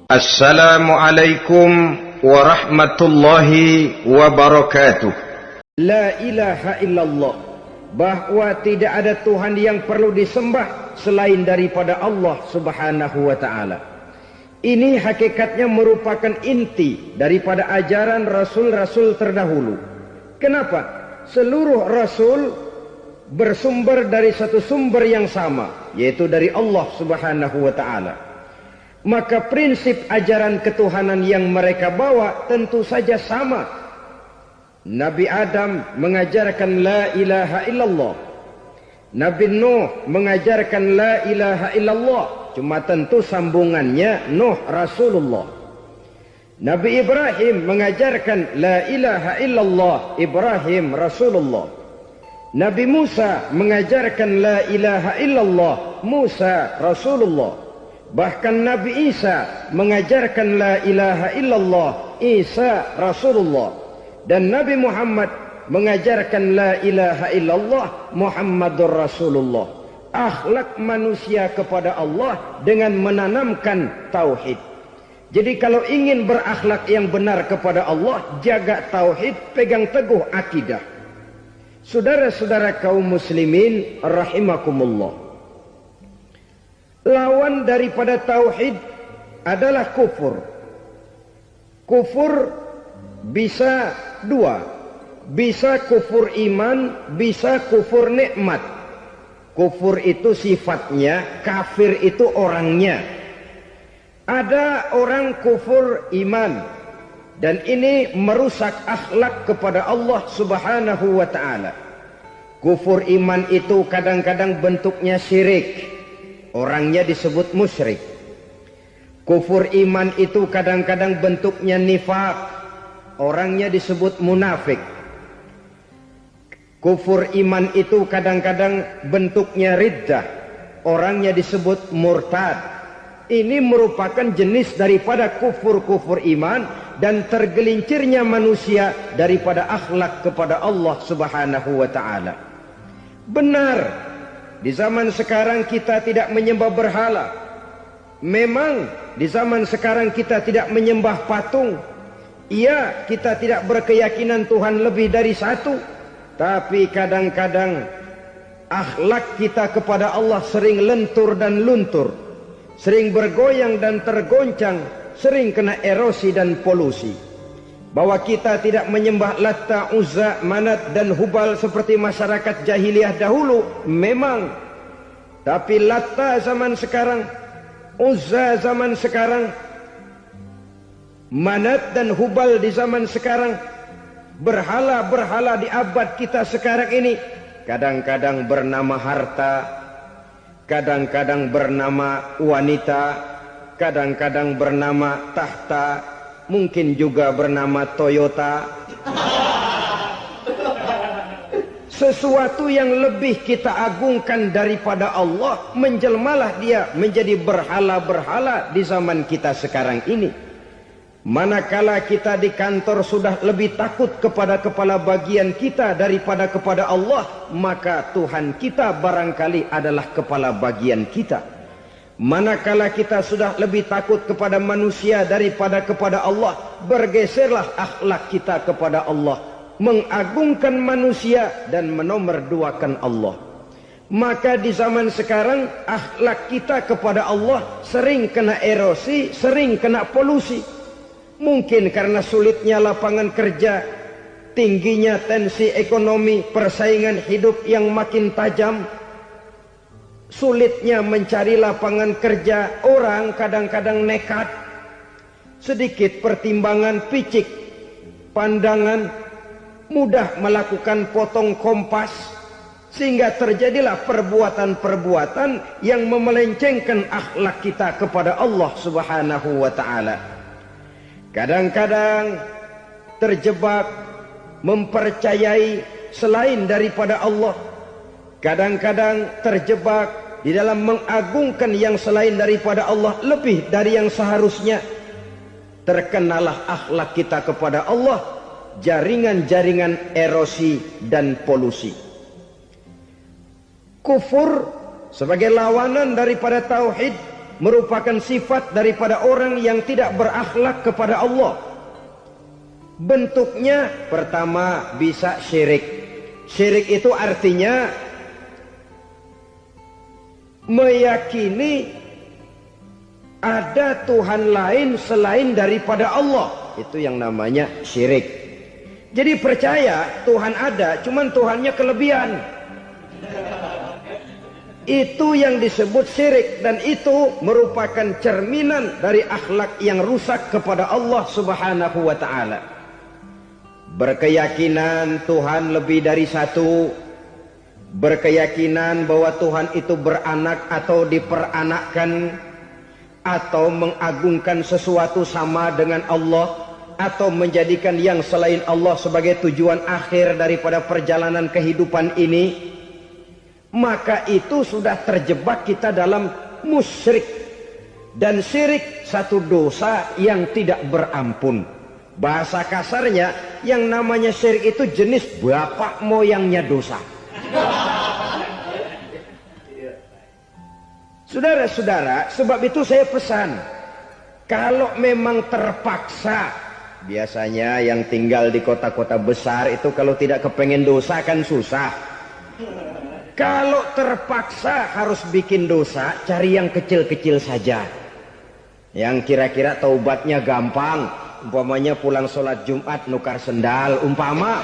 Assalamualaikum warahmatullahi wabarakatuh. La ilaha illallah, bahwa tidak ada Tuhan yang perlu disembah selain daripada Allah subhanahu wa ta'ala. Ini hakikatnya merupakan inti daripada ajaran rasul-rasul terdahulu. Kenapa? Seluruh rasul bersumber dari satu sumber yang sama, yaitu dari Allah subhanahu wa ta'ala. Maka prinsip ajaran ketuhanan yang mereka bawa tentu saja sama. Nabi Adam mengajarkan la ilaha illallah. Nabi Nuh mengajarkan la ilaha illallah. Cuma tentu sambungannya Nuh Rasulullah. Nabi Ibrahim mengajarkan la ilaha illallah, Ibrahim Rasulullah. Nabi Musa mengajarkan la ilaha illallah, Musa Rasulullah. Bahkan Nabi Isa mengajarkan la ilaha illallah, Isa Rasulullah. Dan Nabi Muhammad mengajarkan la ilaha illallah, Muhammadur Rasulullah. Akhlak manusia kepada Allah dengan menanamkan tauhid. Jadi kalau ingin berakhlak yang benar kepada Allah, jaga tauhid, pegang teguh akidah. Saudara-saudara kaum muslimin rahimakumullah, lawan daripada tauhid adalah kufur. Kufur bisa dua, bisa kufur iman, bisa kufur nikmat. Kufur itu sifatnya, kafir itu orangnya. Ada orang kufur iman, dan ini merusak akhlak kepada Allah subhanahu wa ta'ala. Kufur iman itu kadang-kadang bentuknya syirik, orangnya disebut musyrik. Kufur iman itu kadang-kadang bentuknya nifaq, orangnya disebut munafik. Kufur iman itu kadang-kadang bentuknya riddah, orangnya disebut murtad. Ini merupakan jenis daripada kufur-kufur iman dan tergelincirnya manusia daripada akhlak kepada Allah subhanahu wa ta'ala. Benar, di zaman sekarang kita tidak menyembah berhala. Memang di zaman sekarang kita tidak menyembah patung. Iya, kita tidak berkeyakinan Tuhan lebih dari satu. Tapi kadang-kadang akhlak kita kepada Allah sering lentur dan luntur, sering bergoyang dan tergoncang, sering kena erosi dan polusi. Bahwa kita tidak menyembah Latta, Uzza, Manat dan Hubal seperti masyarakat jahiliyah dahulu, memang. Tapi Latta zaman sekarang, Uzza zaman sekarang, Manat dan Hubal di zaman sekarang, berhala-berhala di abad kita sekarang ini, kadang-kadang bernama harta, kadang-kadang bernama wanita, kadang-kadang bernama tahta, mungkin juga bernama Toyota. Sesuatu yang lebih kita agungkan daripada Allah, menjelmalah dia menjadi berhala-berhala di zaman kita sekarang ini. Manakala kita di kantor sudah lebih takut kepada kepala bagian kita daripada kepada Allah, maka Tuhan kita barangkali adalah kepala bagian kita. Manakala kita sudah lebih takut kepada manusia daripada kepada Allah, bergeserlah akhlak kita kepada Allah, mengagungkan manusia dan menomorduakan Allah. Maka di zaman sekarang akhlak kita kepada Allah sering kena erosi, sering kena polusi. Mungkin karena sulitnya lapangan kerja, tingginya tensi ekonomi, persaingan hidup yang makin tajam, sulitnya mencari lapangan kerja, orang kadang-kadang nekat, sedikit pertimbangan, picik pandangan, mudah melakukan potong kompas, sehingga terjadilah perbuatan-perbuatan yang memelencengkan akhlak kita kepada Allah subhanahu wa ta'ala. Kadang-kadang terjebak mempercayai selain daripada Allah. Kadang-kadang terjebak di dalam mengagungkan yang selain daripada Allah lebih dari yang seharusnya. Terkenalah akhlak kita kepada Allah, jaringan-jaringan erosi dan polusi. Kufur sebagai lawanan daripada tauhid merupakan sifat daripada orang yang tidak berakhlak kepada Allah. Bentuknya pertama bisa syirik. Syirik itu artinya meyakini ada Tuhan lain selain daripada Allah. Itu yang namanya syirik. Jadi percaya Tuhan ada, cuman Tuhannya kelebihan. Itu yang disebut syirik, dan itu merupakan cerminan dari akhlak yang rusak kepada Allah Subhanahu wa taala. Berkeyakinan Tuhan lebih dari satu, berkeyakinan bahwa Tuhan itu beranak atau diperanakkan, atau mengagungkan sesuatu sama dengan Allah, atau menjadikan yang selain Allah sebagai tujuan akhir daripada perjalanan kehidupan ini, maka itu sudah terjebak kita dalam musyrik. Dan syirik satu dosa yang tidak berampun. Bahasa kasarnya, yang namanya syirik itu jenis bapak moyangnya dosa. Saudara-saudara, sebab itu saya pesan, kalau memang terpaksa, biasanya yang tinggal di kota-kota besar itu kalau tidak kepengen dosa kan susah. Kalau terpaksa harus bikin dosa, cari yang kecil-kecil saja. Yang kira-kira taubatnya gampang. Umpamanya pulang sholat Jumat nukar sendal, umpama.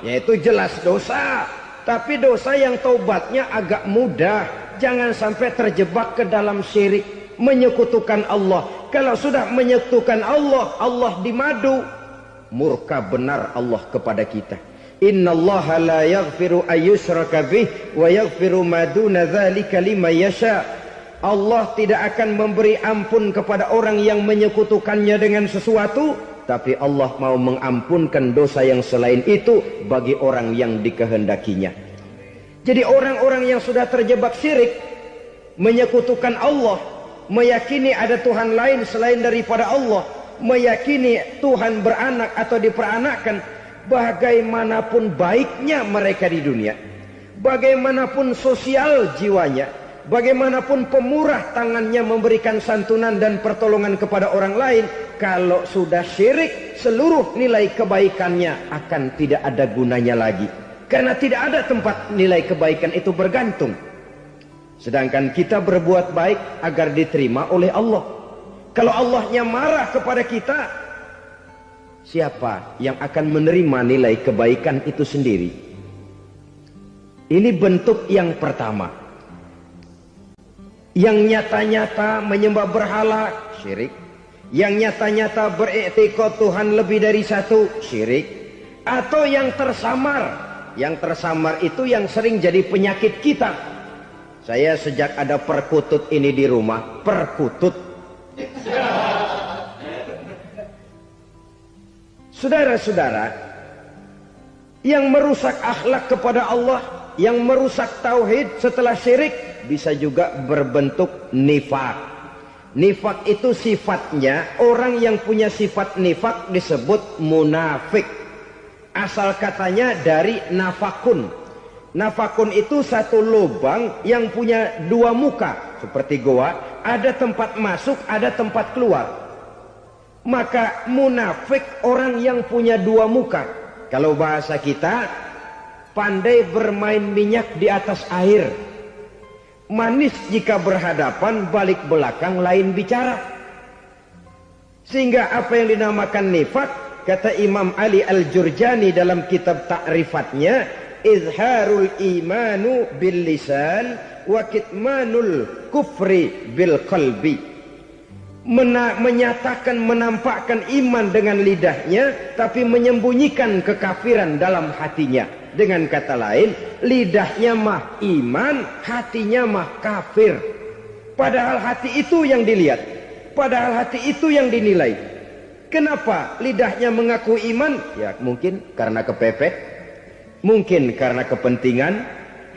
Yaitu jelas dosa. Tapi dosa yang taubatnya agak mudah. Jangan sampai terjebak ke dalam syirik, menyekutukan Allah. Kalau sudah menyekutukan Allah, Allah dimadu. Murka benar Allah kepada kita. Innallaha la yaghfiru ayyushraka bih wa yaghfiru ma duna dzalika liman yasha. Allah tidak akan memberi ampun kepada orang yang menyekutukannya dengan sesuatu, tapi Allah mau mengampunkan dosa yang selain itu bagi orang yang dikehendakinya. Jadi orang-orang yang sudah terjebak syirik, menyekutukan Allah, meyakini ada Tuhan lain selain daripada Allah, meyakini Tuhan beranak atau diperanakkan, bagaimanapun baiknya mereka di dunia, bagaimanapun sosial jiwanya, bagaimanapun pemurah tangannya memberikan santunan dan pertolongan kepada orang lain, kalau sudah syirik, seluruh nilai kebaikannya akan tidak ada gunanya lagi. Karena tidak ada tempat nilai kebaikan itu bergantung. Sedangkan kita berbuat baik agar diterima oleh Allah. Kalau Allahnya marah kepada kita, siapa yang akan menerima nilai kebaikan itu sendiri? Ini bentuk yang pertama. Yang nyata-nyata menyembah berhala, syirik. Yang nyata-nyata beriktikad Tuhan lebih dari satu, syirik. Atau yang tersamar. Yang tersamar itu yang sering jadi penyakit kita. Saya sejak ada perkutut ini di rumah, perkutut. Saudara-saudara, yang merusak akhlak kepada Allah, yang merusak tauhid setelah syirik, bisa juga berbentuk nifak. Nifak itu sifatnya, orang yang punya sifat nifak disebut munafik. Asal katanya dari nafakun. Nafakun itu satu lubang yang punya dua muka, seperti goa, ada tempat masuk, ada tempat keluar. Maka munafik orang yang punya dua muka. Kalau bahasa kita, pandai bermain minyak di atas air. Manis jika berhadapan, balik belakang lain bicara. Sehingga apa yang dinamakan nifak, kata Imam Ali Al-Jurjani dalam kitab ta'rifatnya, izharul imanu bil lisan wa kitmanul kufri bil qalbi. Menyatakan, menampakkan iman dengan lidahnya, tapi menyembunyikan kekafiran dalam hatinya. Dengan kata lain, lidahnya mah iman, hatinya mah kafir. Padahal hati itu yang dilihat, padahal hati itu yang dinilai. Kenapa lidahnya mengaku iman? Ya mungkin karena kepepet, mungkin karena kepentingan,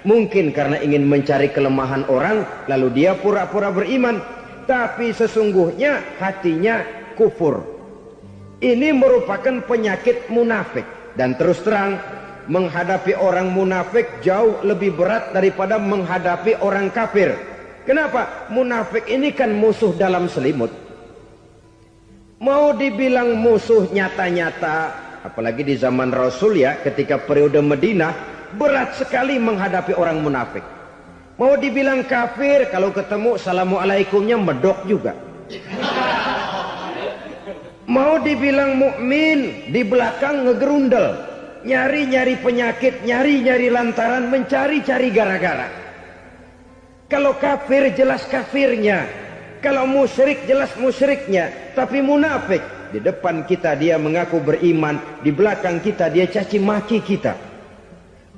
mungkin karena ingin mencari kelemahan orang, lalu dia pura-pura beriman. Tapi sesungguhnya hatinya kufur. Ini merupakan penyakit munafik. Dan terus terang, menghadapi orang munafik jauh lebih berat daripada menghadapi orang kafir. Kenapa? Munafik ini kan musuh dalam selimut. Mau dibilang musuh nyata-nyata, apalagi di zaman Rasul ya, ketika periode Madinah, berat sekali menghadapi orang munafik. Mau dibilang kafir, kalau ketemu assalamualaikumnya medok juga. Mau dibilang mukmin, di belakang ngegerundel, nyari-nyari penyakit, nyari-nyari lantaran, mencari-cari gara-gara. Kalau kafir jelas kafirnya, kalau musyrik jelas musyriknya. Tapi munafik, di depan kita dia mengaku beriman, di belakang kita dia caci maki kita.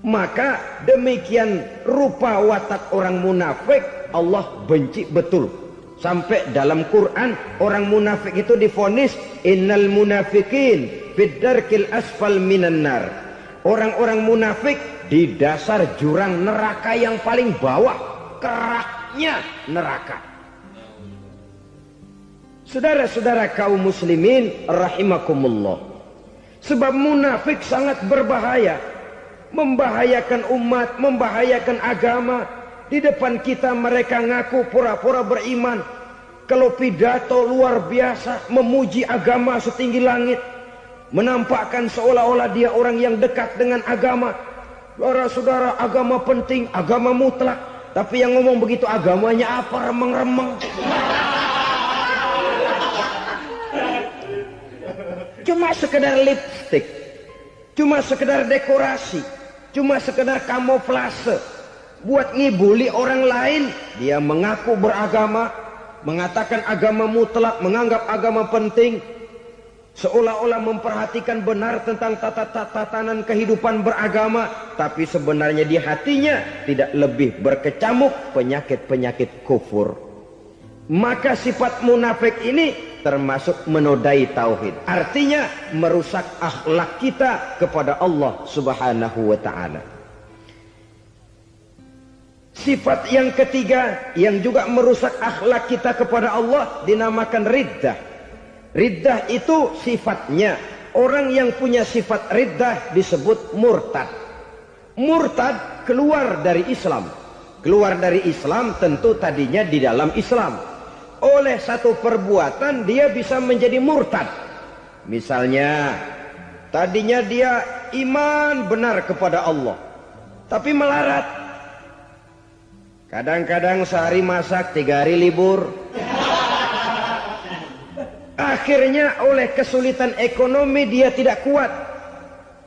Maka demikian rupa watak orang munafik Allah benci betul. Sampai dalam Quran orang munafik itu divonis innal munafikin fid darkil asfal minan nar. Orang-orang munafik di dasar jurang neraka yang paling bawah, keraknya neraka. Saudara-saudara kaum muslimin rahimakumullah. Sebab munafik sangat berbahaya, membahayakan umat, membahayakan agama. Di depan kita mereka ngaku pura-pura beriman. Kalau pidato luar biasa, memuji agama setinggi langit, menampakkan seolah-olah dia orang yang dekat dengan agama. Saudara-saudara, agama penting, agama mutlak. Tapi yang ngomong begitu agamanya apa? Remeng-remeng. Cuma sekedar lipstick, cuma sekedar dekorasi, cuma sekedar kamuflase. Buat ngibuli orang lain, dia mengaku beragama, mengatakan agama mutlak, menganggap agama penting, seolah-olah memperhatikan benar tentang tatanan kehidupan beragama, tapi sebenarnya di hatinya tidak lebih berkecamuk penyakit-penyakit kufur. Maka sifat munafik ini termasuk menodai tauhid, artinya merusak akhlak kita kepada Allah Subhanahu wa ta'ala. Sifat yang ketiga yang juga merusak akhlak kita kepada Allah dinamakan riddah. Riddah itu sifatnya, orang yang punya sifat riddah disebut murtad. Murtad keluar dari Islam. Keluar dari Islam tentu tadinya di dalam Islam. Oleh satu perbuatan dia bisa menjadi murtad. Misalnya tadinya dia iman benar kepada Allah, tapi melarat. Kadang-kadang sehari masak, 3 hari libur. Akhirnya oleh kesulitan ekonomi dia tidak kuat.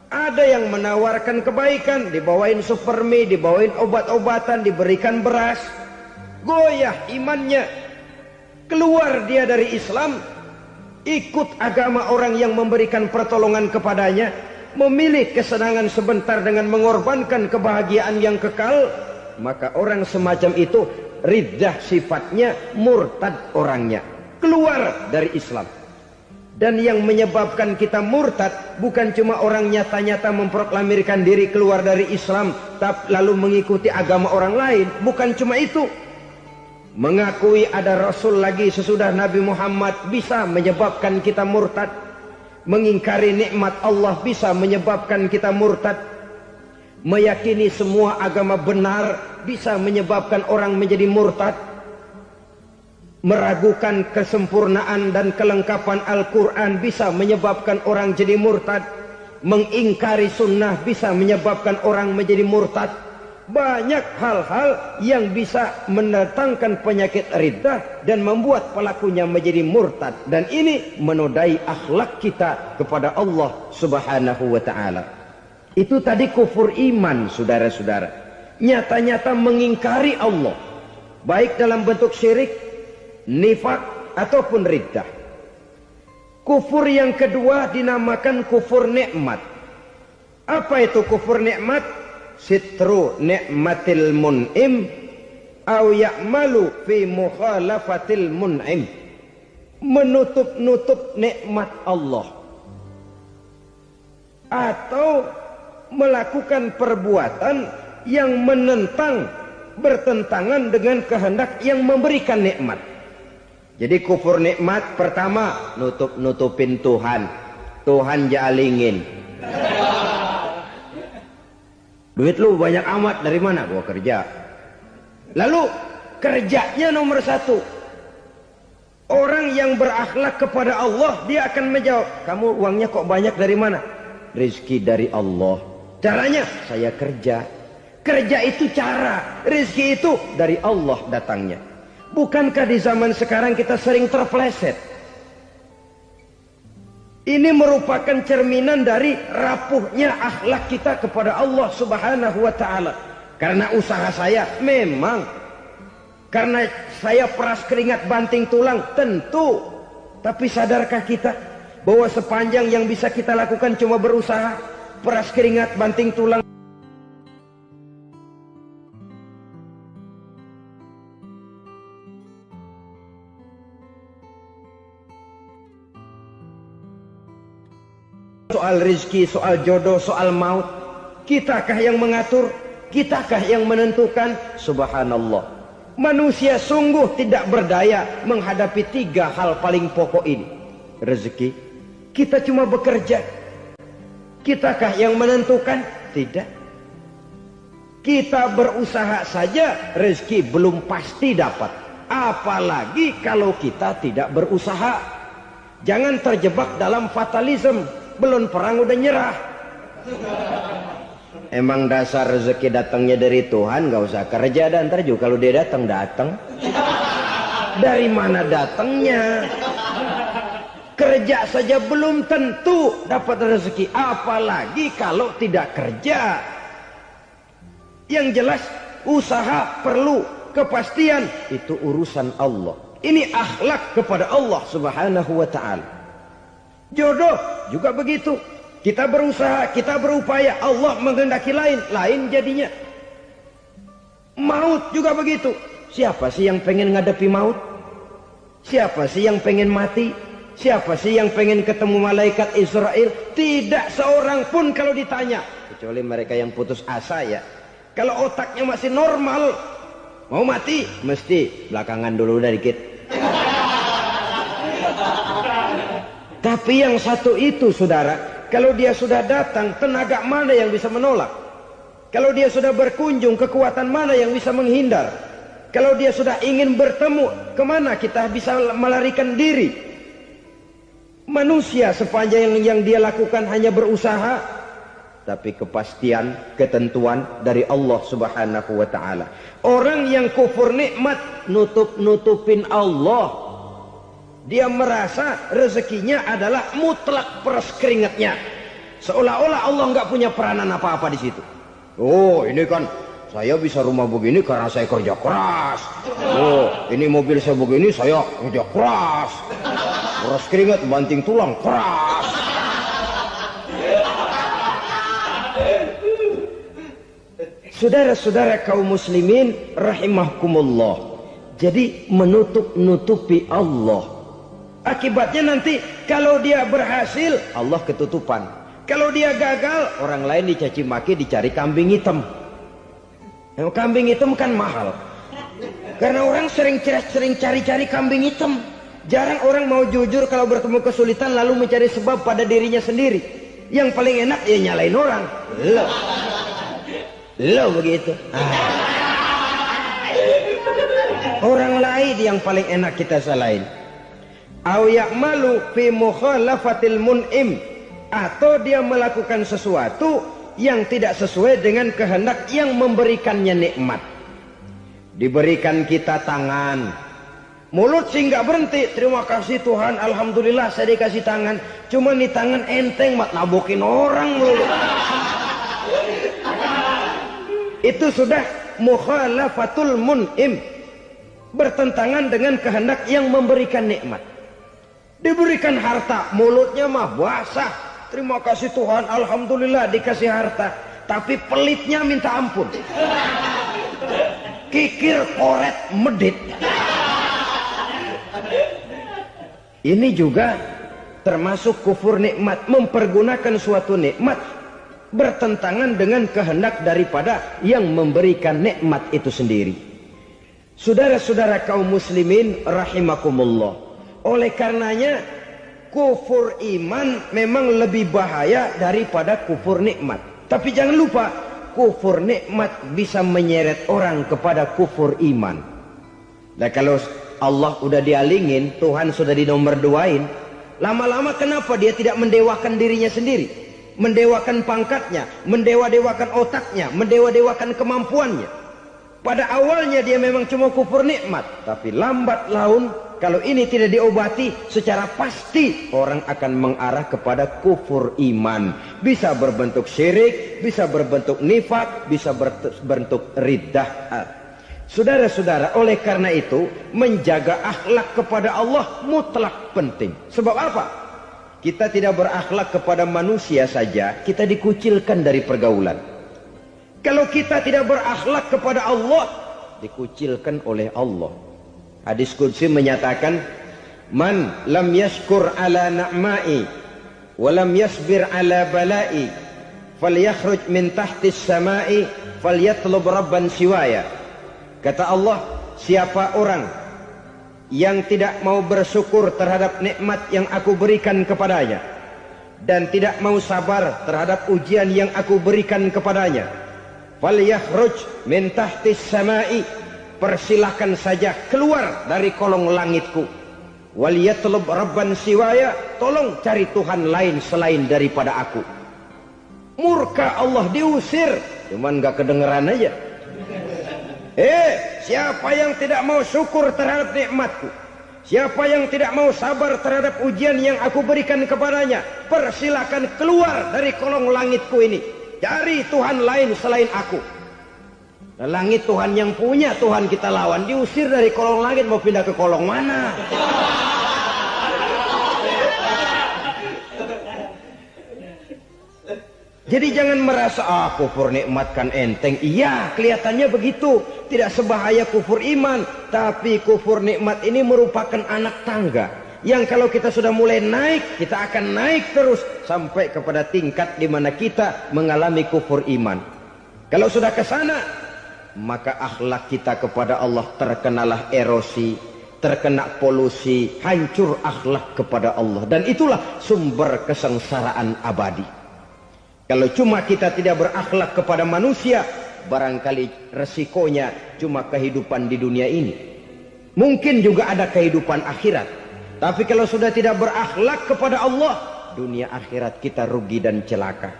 Ada yang menawarkan kebaikan, dibawain supermi, dibawain obat-obatan, diberikan beras. Goyah imannya. Keluar dia dari Islam, ikut agama orang yang memberikan pertolongan kepadanya, memilih kesenangan sebentar dengan mengorbankan kebahagiaan yang kekal. Maka orang semacam itu riddah sifatnya, murtad orangnya, keluar dari Islam. Dan yang menyebabkan kita murtad bukan cuma orang nyata-nyata memproklamirkan diri keluar dari Islam tapi lalu mengikuti agama orang lain. Bukan cuma itu, mengakui ada Rasul lagi sesudah Nabi Muhammad bisa menyebabkan kita murtad. Mengingkari nikmat Allah bisa menyebabkan kita murtad. Meyakini semua agama benar bisa menyebabkan orang menjadi murtad. Meragukan kesempurnaan dan kelengkapan Al-Quran bisa menyebabkan orang jadi murtad. Mengingkari sunnah bisa menyebabkan orang menjadi murtad. Banyak hal-hal yang bisa mendatangkan penyakit riddah dan membuat pelakunya menjadi murtad. Dan ini menodai akhlak kita kepada Allah Subhanahu wa ta'ala. Itu tadi kufur iman, saudara-saudara. Nyata-nyata mengingkari Allah, baik dalam bentuk syirik, nifak, ataupun riddah. Kufur yang kedua dinamakan kufur nikmat. Apa itu kufur nikmat? Sitru nikmatil mun'im au ya'malu fi mukhalafatil mun'im. Menutup-nutup nikmat Allah, atau melakukan perbuatan yang bertentangan dengan kehendak yang memberikan nikmat. Jadi kufur nikmat pertama, nutup-nutupin Tuhan. Tuhan jalingin. Duit lu banyak amat, dari mana? Gua kerja. Lalu kerjanya nomor satu. Orang yang berakhlak kepada Allah, dia akan menjawab, kamu uangnya kok banyak, dari mana? Rizki dari Allah. Caranya, saya kerja. Kerja itu cara, rizki itu dari Allah datangnya. Bukankah di zaman sekarang kita sering terpleset? Ini merupakan cerminan dari rapuhnya akhlak kita kepada Allah Subhanahu wa ta'ala. Karena usaha saya memang, karena saya peras keringat banting tulang, tentu. Tapi sadarkah kita bahwa sepanjang yang bisa kita lakukan cuma berusaha, peras keringat banting tulang. Soal rizki, soal jodoh, soal maut, kitakah yang mengatur? Kitakah yang menentukan? Subhanallah. Manusia sungguh tidak berdaya menghadapi 3 hal paling pokok ini. Rezeki, kita cuma bekerja. Kitakah yang menentukan? Tidak. Kita berusaha saja, rezeki belum pasti dapat. Apalagi kalau kita tidak berusaha. Jangan terjebak dalam fatalisme. Belum perang udah nyerah. Emang dasar rezeki datangnya dari Tuhan, gak usah kerja, dan ntar juga kalau dia datang. Dari mana datangnya? Kerja saja belum tentu dapat rezeki, apalagi kalau tidak kerja. Yang jelas usaha perlu kepastian, itu urusan Allah. Ini akhlak kepada Allah Subhanahu wa ta'ala. Jodoh juga begitu. Kita berusaha, kita berupaya, Allah menghendaki lain jadinya. Maut juga begitu. Siapa sih yang pengen ngadepi maut? Siapa sih yang pengen mati? Siapa sih yang pengen ketemu malaikat Israel? Tidak seorang pun kalau ditanya, kecuali mereka yang putus asa ya. Kalau otaknya masih normal, mau mati mesti belakangan dulu dikit. Tapi yang satu itu saudara, kalau dia sudah datang, tenaga mana yang bisa menolak? Kalau dia sudah berkunjung, kekuatan mana yang bisa menghindar? Kalau dia sudah ingin bertemu, kemana kita bisa melarikan diri? Manusia sepanjang yang dia lakukan hanya berusaha, tapi kepastian, ketentuan dari Allah Subhanahu wa ta'ala. Orang yang kufur nikmat, nutupin Allah. Dia merasa rezekinya adalah mutlak peras keringatnya. Seolah-olah Allah nggak punya peranan apa-apa di situ. Oh, ini kan saya bisa rumah begini karena saya kerja keras. Oh, ini mobil saya begini saya kerja keras. Peras keringat banting tulang keras. Saudara-saudara kaum muslimin rahimahkumullah. Jadi menutup-nutupi Allah. Akibatnya nanti kalau dia berhasil, Allah ketutupan. Kalau dia gagal, orang lain dicaci maki, dicari kambing hitam. Nah, kambing hitam kan mahal. Karena orang sering cari-cari kambing hitam. Jarang orang mau jujur kalau bertemu kesulitan lalu mencari sebab pada dirinya sendiri. Yang paling enak ya nyalain orang. Lo begitu. Orang lain yang paling enak kita salahin. Au ya'malu fi mukhalafatil mun'im, atau dia melakukan sesuatu yang tidak sesuai dengan kehendak yang memberikannya nikmat. Diberikan kita tangan, mulut sih nggak berhenti, terima kasih Tuhan, alhamdulillah saya dikasih tangan. Cuma nih tangan enteng mat nabokin orang mulu. Itu sudah mukhalafatul mun'im, bertentangan dengan kehendak yang memberikan nikmat. Diberikan harta, mulutnya mah basah, terima kasih Tuhan, alhamdulillah dikasih harta, tapi pelitnya minta ampun. Kikir, koret, medit. Ini juga termasuk kufur nikmat, mempergunakan suatu nikmat bertentangan dengan kehendak daripada yang memberikan nikmat itu sendiri. Saudara-saudara kaum muslimin rahimakumullah. Oleh karenanya kufur iman memang lebih bahaya daripada kufur nikmat. Tapi jangan lupa, kufur nikmat bisa menyeret orang kepada kufur iman. Nah kalau Allah udah dialingin, Tuhan sudah dinomor duain, lama-lama kenapa dia tidak mendewakan dirinya sendiri, mendewakan pangkatnya, mendewa-dewakan otaknya, mendewa-dewakan kemampuannya? Pada awalnya dia memang cuma kufur nikmat, tapi lambat laun kalau ini tidak diobati, secara pasti orang akan mengarah kepada kufur iman. Bisa berbentuk syirik, bisa berbentuk nifak, bisa berbentuk riddah. Saudara-saudara, oleh karena itu menjaga akhlak kepada Allah mutlak penting. Sebab apa? Kita tidak berakhlak kepada manusia saja, kita dikucilkan dari pergaulan. Kalau kita tidak berakhlak kepada Allah, dikucilkan oleh Allah. Hadis qudsi menyatakan, man lam yashkur ala na'mai wa lam yasbir ala balai falyakhruj min tahtis samai falyatlub rabban siwaya. Kata Allah, siapa orang yang tidak mau bersyukur terhadap nikmat yang aku berikan kepadanya dan tidak mau sabar terhadap ujian yang aku berikan kepadanya, falyakhruj min tahtis samai, persilahkan saja keluar dari kolong langitku, waliyatlub rabban siwaya, tolong cari Tuhan lain selain daripada aku. Murka Allah, diusir, cuman gak kedengeran aja. Siapa yang tidak mau syukur terhadap nikmatku, siapa yang tidak mau sabar terhadap ujian yang aku berikan kepadanya, persilahkan keluar dari kolong langitku ini, cari Tuhan lain selain aku. Langit Tuhan yang punya, Tuhan kita lawan, diusir dari kolong langit, mau pindah ke kolong mana? Jadi jangan merasa kufur nikmat kan enteng. Iya, kelihatannya begitu, tidak sebahaya kufur iman. Tapi kufur nikmat ini merupakan anak tangga yang kalau kita sudah mulai naik, kita akan naik terus sampai kepada tingkat di mana kita mengalami kufur iman. Kalau sudah ke sana, maka akhlak kita kepada Allah terkenalah erosi, terkena polusi, hancur akhlak kepada Allah, dan itulah sumber kesengsaraan abadi. Kalau cuma kita tidak berakhlak kepada manusia, barangkali resikonya cuma kehidupan di dunia ini. Mungkin juga ada kehidupan akhirat. Tapi kalau sudah tidak berakhlak kepada Allah, dunia akhirat kita rugi dan celaka.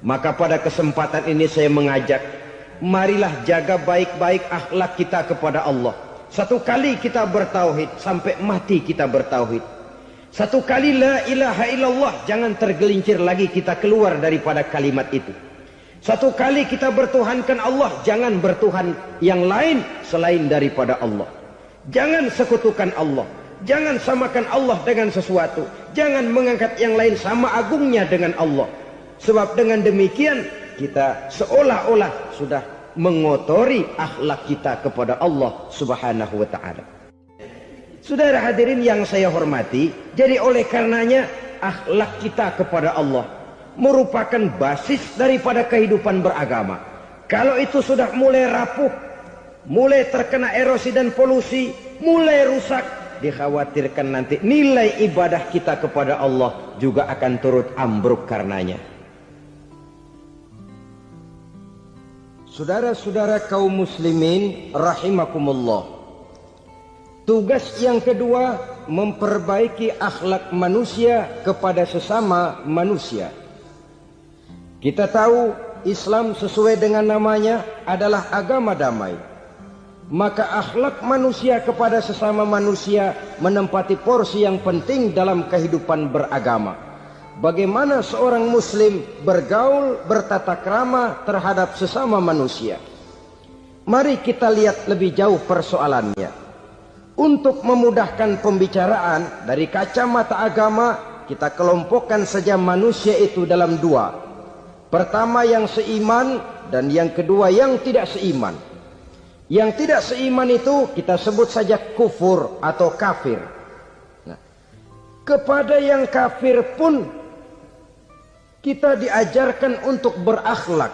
Maka pada kesempatan ini saya mengajak, marilah jaga baik-baik akhlak kita kepada Allah. Satu kali kita bertauhid, sampai mati kita bertauhid. Satu kali la ilaha illallah, jangan tergelincir lagi kita keluar daripada kalimat itu. Satu kali kita bertuhankan Allah, jangan bertuhan yang lain selain daripada Allah. Jangan sekutukan Allah, jangan samakan Allah dengan sesuatu, jangan mengangkat yang lain sama agungnya dengan Allah. Sebab dengan demikian kita seolah-olah sudah mengotori akhlak kita kepada Allah Subhanahu wa ta'ala. Saudara hadirin yang saya hormati, jadi oleh karenanya akhlak kita kepada Allah merupakan basis daripada kehidupan beragama. Kalau itu sudah mulai rapuh, mulai terkena erosi dan polusi, mulai rusak, dikhawatirkan nanti nilai ibadah kita kepada Allah juga akan turut ambruk karenanya. Saudara-saudara kaum muslimin rahimakumullah, tugas yang kedua, memperbaiki akhlak manusia kepada sesama manusia. Kita tahu Islam sesuai dengan namanya adalah agama damai. Maka akhlak manusia kepada sesama manusia menempati porsi yang penting dalam kehidupan beragama. Bagaimana seorang muslim bergaul, bertata krama terhadap sesama manusia. Mari kita lihat lebih jauh persoalannya. Untuk memudahkan pembicaraan dari kacamata agama, kita kelompokkan saja manusia itu dalam dua. Pertama yang seiman, dan yang kedua yang tidak seiman. Yang tidak seiman itu kita sebut saja kufur atau kafir. Nah, kepada yang kafir pun kita diajarkan untuk berakhlak,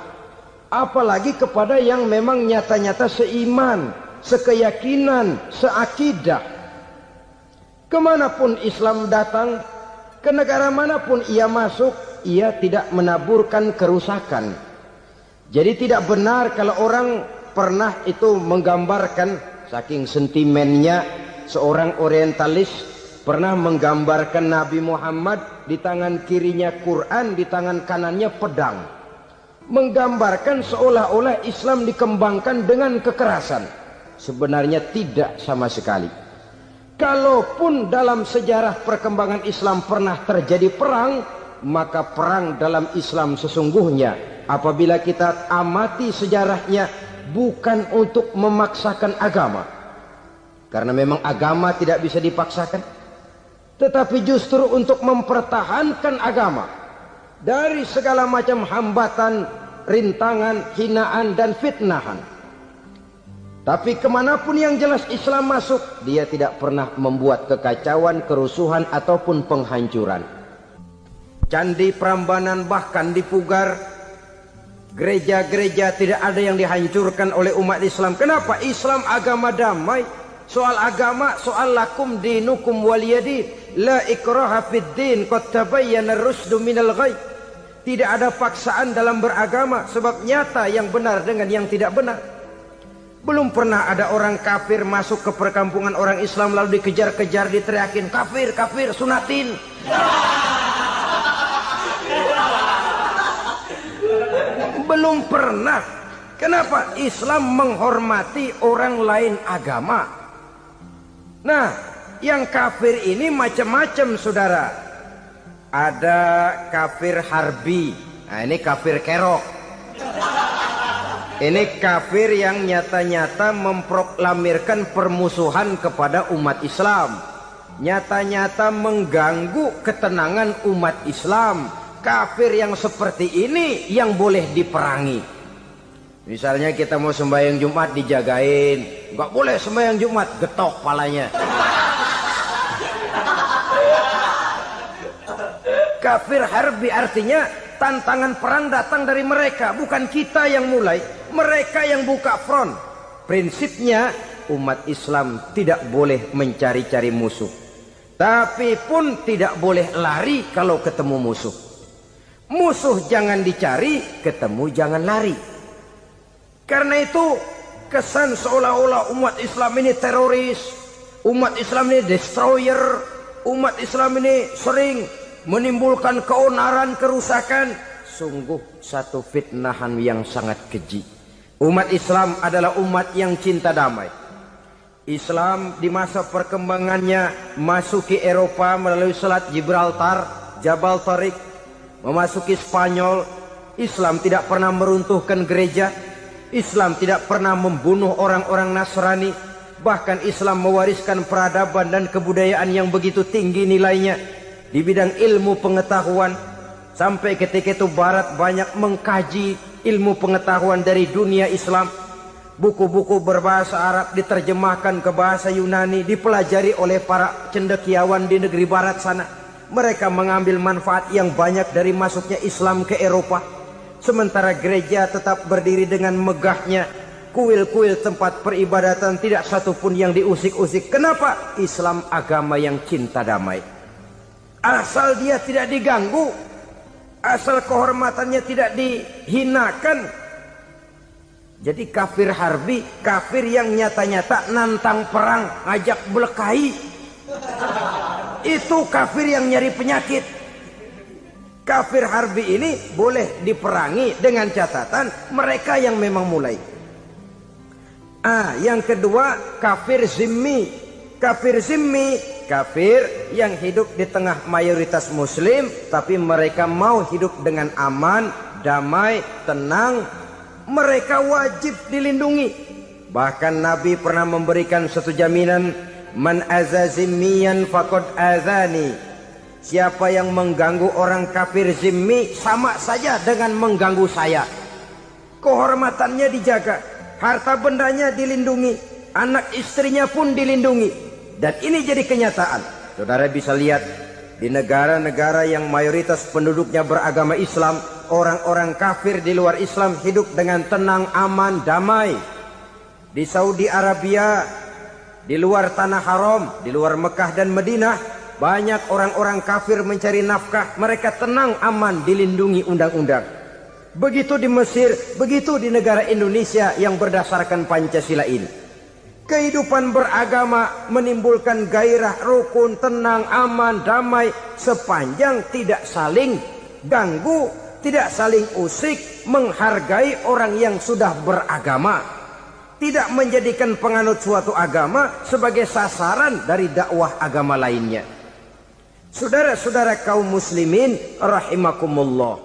apalagi kepada yang memang nyata-nyata seiman, sekeyakinan, seakidah. Kemanapun Islam datang, ke negara manapun ia masuk, ia tidak menaburkan kerusakan. Jadi tidak benar kalau orang pernah itu menggambarkan, saking sentimennya seorang orientalis pernah menggambarkan Nabi Muhammad di tangan kirinya Quran, di tangan kanannya pedang. Menggambarkan seolah-olah Islam dikembangkan dengan kekerasan. Sebenarnya tidak sama sekali. Kalaupun dalam sejarah perkembangan Islam pernah terjadi perang, maka perang dalam Islam sesungguhnya apabila kita amati sejarahnya bukan untuk memaksakan agama, karena memang agama tidak bisa dipaksakan, tetapi justru untuk mempertahankan agama dari segala macam hambatan, rintangan, hinaan dan fitnahan. Tapi kemanapun yang jelas Islam masuk, dia tidak pernah membuat kekacauan, kerusuhan ataupun penghancuran. Candi Prambanan bahkan dipugar, gereja-gereja tidak ada yang dihancurkan oleh umat Islam. Kenapa? Islam agama damai. Soal agama, soal lakum dinukum waliyadin, la ikraha fid din, qad tabayyana ar-rusdu minal ghayy. Tidak ada paksaan dalam beragama, sebab nyata yang benar dengan yang tidak benar. Belum pernah ada orang kafir masuk ke perkampungan orang Islam lalu dikejar-kejar, diteriakin kafir, kafir, sunatin. Belum pernah. Kenapa? Islam menghormati orang lain agama. Nah, yang kafir ini macam-macam, saudara. Ada kafir harbi. Nah, ini kafir kerok. Ini kafir yang nyata-nyata memproklamirkan permusuhan kepada umat Islam. Nyata-nyata mengganggu ketenangan umat Islam. Kafir yang seperti ini yang boleh diperangi. Misalnya kita mau sembahyang Jumat dijagain, nggak boleh sembahyang Jumat, getok palanya. Kafir harbi artinya tantangan perang datang dari mereka, bukan kita yang mulai, mereka yang buka front. Prinsipnya umat Islam tidak boleh mencari-cari musuh, tapi pun tidak boleh lari kalau ketemu musuh. Musuh jangan dicari, ketemu jangan lari. Karena itu kesan seolah-olah umat Islam ini teroris, umat Islam ini destroyer, umat Islam ini sering menimbulkan keonaran, kerusakan. Sungguh satu fitnahan yang sangat keji. Umat Islam adalah umat yang cinta damai. Islam di masa perkembangannya masuki Eropa melalui Selat Gibraltar, Jabal Tariq, memasuki Spanyol. Islam tidak pernah meruntuhkan gereja. Islam tidak pernah membunuh orang-orang Nasrani. Bahkan Islam mewariskan peradaban dan kebudayaan yang begitu tinggi nilainya di bidang ilmu pengetahuan. Sampai ketika itu Barat banyak mengkaji ilmu pengetahuan dari dunia Islam. Buku-buku berbahasa Arab diterjemahkan ke bahasa Yunani, dipelajari oleh para cendekiawan di negeri Barat sana. Mereka mengambil manfaat yang banyak dari masuknya Islam ke Eropa. Sementara gereja tetap berdiri dengan megahnya. Kuil-kuil tempat peribadatan tidak satupun yang diusik-usik. Kenapa? Islam agama yang cinta damai. Asal dia tidak diganggu, asal kehormatannya tidak dihinakan. Jadi kafir harbi, kafir yang nyata-nyata nantang perang, ngajak berkelahi. Itu kafir yang nyari penyakit. Kafir harbi ini boleh diperangi dengan catatan mereka yang memang mulai. Yang kedua kafir zimmi. Kafir zimmi, kafir yang hidup di tengah mayoritas muslim, tapi mereka mau hidup dengan aman, damai, tenang. Mereka wajib dilindungi. Bahkan Nabi pernah memberikan satu jaminan, man aza zimmiyan faqad azani. Siapa yang mengganggu orang kafir zimmi sama saja dengan mengganggu saya. Kehormatannya dijaga, harta bendanya dilindungi, anak istrinya pun dilindungi. Dan ini jadi kenyataan. Saudara bisa lihat di negara-negara yang mayoritas penduduknya beragama Islam, orang-orang kafir di luar Islam hidup dengan tenang, aman, damai. Di Saudi Arabia, di luar tanah haram, di luar Mekah dan Madinah, banyak orang-orang kafir mencari nafkah. Mereka tenang, aman, dilindungi undang-undang. Begitu di Mesir, begitu di negara Indonesia yang berdasarkan Pancasila ini. Kehidupan beragama menimbulkan gairah, rukun, tenang, aman, damai, sepanjang tidak saling ganggu, tidak saling usik, menghargai orang yang sudah beragama, tidak menjadikan penganut suatu agama sebagai sasaran dari dakwah agama lainnya. Saudara-saudara kaum muslimin rahimakumullah.